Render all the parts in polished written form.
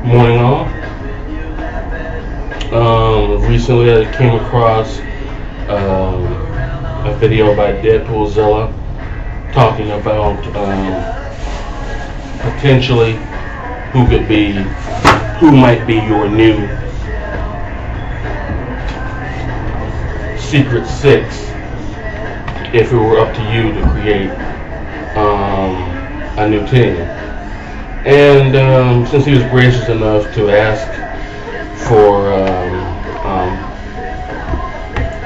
Morning all. Recently I came across um, a video by DPZ talking about potentially who could be, who might be your new Secret Six if it were up to you to create a new team. And since he was gracious enough to ask for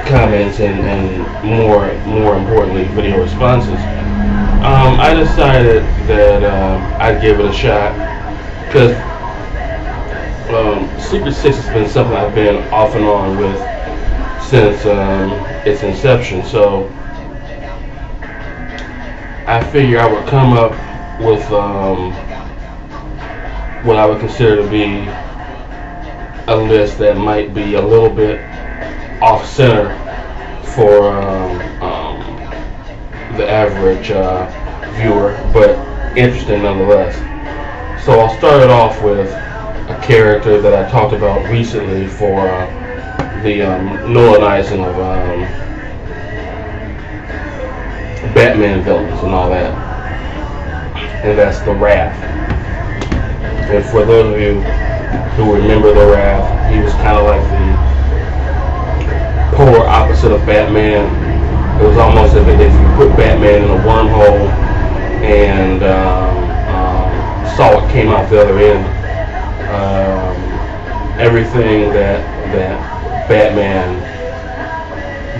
comments and more importantly video responses, I decided that I'd give it a shot because Secret Six has been something I've been off and on with since its inception. So I figure I would come up with what I would consider to be a list that might be a little bit off center for the average viewer, but interesting nonetheless. So I'll start it off with a character that I talked about recently for the villainizing of Batman villains and all that, and that's the Wrath. And for those of you who remember the Wrath, he was kind of like the polar opposite of Batman. It was almost as if you put Batman in a wormhole and saw what came out the other end. Everything that Batman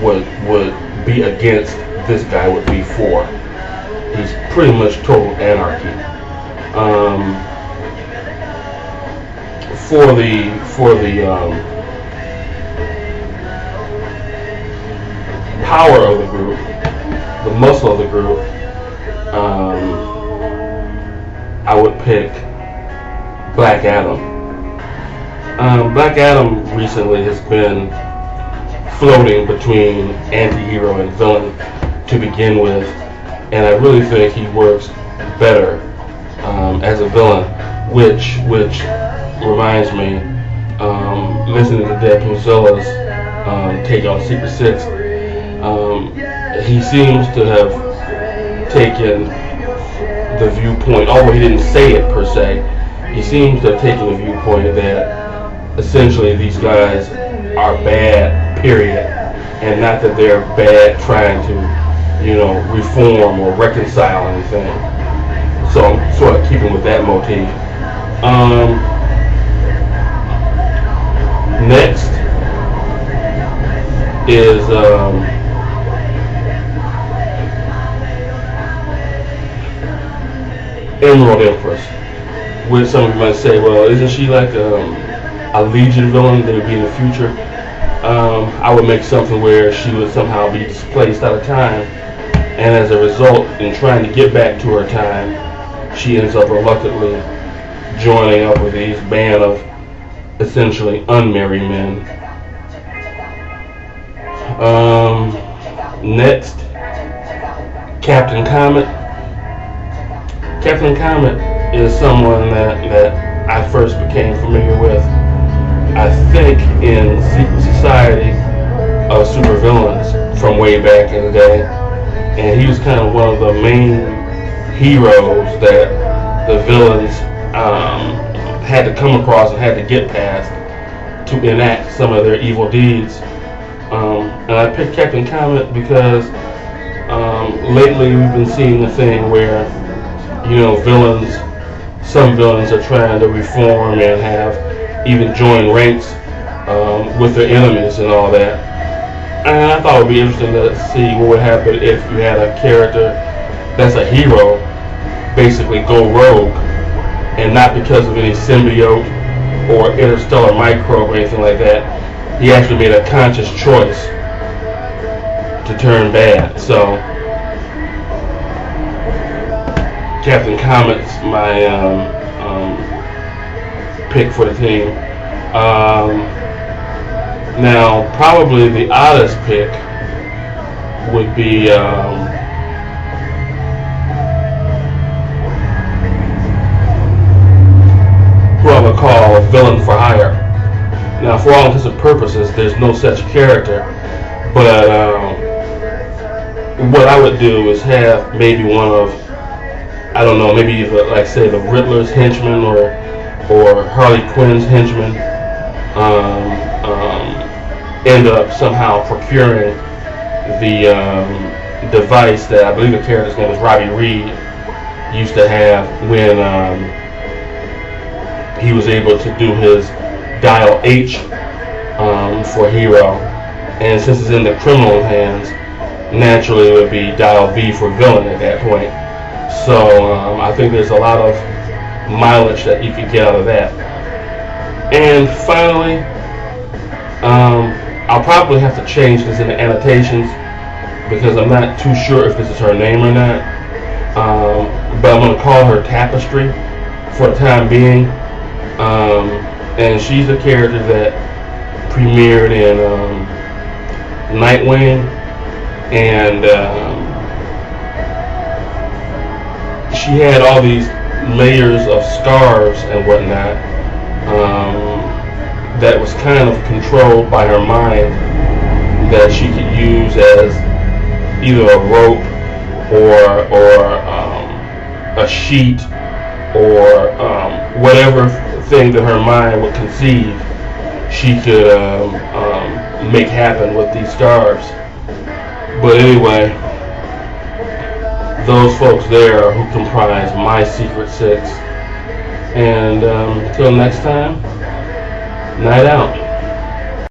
would be against, this guy would be for. He's pretty much total anarchy. For the power of the group, the muscle of the group, I would pick Black Adam. Black Adam recently has been floating between anti-hero and villain to begin with, and I really think he works better as a villain, which reminds me, listening to DPZ's take on Secret Six, he seems to have taken the viewpoint, although he didn't say it per se, he seems to have taken the viewpoint that essentially these guys are bad, period, and not that they're bad trying to, reform or reconcile anything. So I'm sort of keeping with that motif. Next is Emerald Empress, which some of you might say, well, isn't she like a Legion villain that would be in the future? I would make something where she would somehow be displaced out of time, and as a result, in trying to get back to her time, she ends up reluctantly joining up with these band of essentially unmarried men. Next, Captain Comet. Captain Comet is someone that I first became familiar with, I think, in Secret Society of Supervillains from way back in the day, and he was kind of one of the main heroes that the villains had to come across and had to get past to enact some of their evil deeds. And I picked Captain Comet because lately we've been seeing a thing where, some villains are trying to reform and have even joined ranks with their enemies and all that. And I thought it would be interesting to see what would happen if you had a character that's a hero basically go rogue, and not because of any symbiote or interstellar microbe or anything like that. He actually made a conscious choice to turn bad. So Captain Comet's my pick for the team. Now, probably the oddest pick would be who I would call for all intents and purposes, there's no such character. But what I would do is have maybe one of, I don't know, maybe like say the Riddler's henchman or Harley Quinn's henchman end up somehow procuring the device that I believe the character's name is Robbie Reed used to have when he was able to do his dial H for hero, and since it's in the criminal hands, naturally it would be dial V for villain at that point. So I think there's a lot of mileage that you could get out of that. And finally, I'll probably have to change this in the annotations because I'm not too sure if this is her name or not. But I'm going to call her Tapestry for the time being. And she's a character that premiered in Nightwing, and she had all these layers of scarves and whatnot that was kind of controlled by her mind, that she could use as either a rope or a sheet or whatever thing that her mind would conceive, she could make happen with these scarves. But anyway, those folks there are who comprise my Secret Six. And until next time, night out.